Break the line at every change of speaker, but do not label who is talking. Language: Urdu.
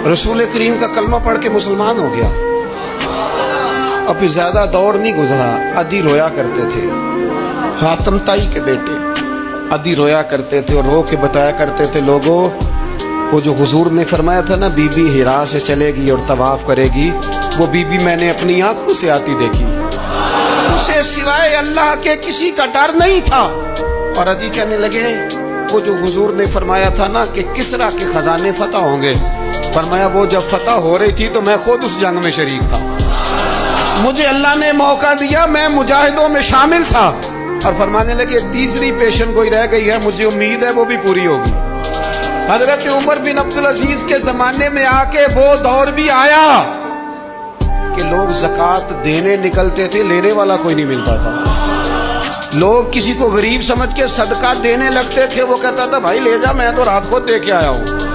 رسول کریم کا کلمہ پڑھ کے مسلمان ہو گیا. ابھی زیادہ دور نہیں گزرا، ادھی رویا کرتے تھے. حاتم تائی کے بیٹے ادھی رویا کرتے تھے اور رو کے بتایا کرتے تھے، لوگوں وہ جو حضور نے فرمایا تھا نا بی بی ہرا سے چلے گی اور طواف کرے گی، وہ بی بی میں نے اپنی آنکھوں سے آتی دیکھی، اسے سوائے اللہ کے کسی کا ڈر نہیں تھا. اور ادھی کہنے لگے وہ جو حضور نے فرمایا تھا نا کہ کسرا کے خزانے فتح ہوں گے، فرمایا وہ جب فتح ہو رہی تھی تو میں خود اس جنگ میں شریک تھا، مجھے اللہ نے موقع دیا، میں مجاہدوں میں شامل تھا. اور فرمانے لگے تیسری پیشن گوئی رہ گئی ہے، مجھے امید ہے وہ بھی پوری ہوگی. حضرت عمر بن عبدالعزیز کے زمانے میں آ کے وہ دور بھی آیا کہ لوگ زکوٰۃ دینے نکلتے تھے، لینے والا کوئی نہیں ملتا تھا. لوگ کسی کو غریب سمجھ کے صدقہ دینے لگتے تھے، وہ کہتا تھا بھائی لے جا، میں تو رات کو دے کے آیا ہوں.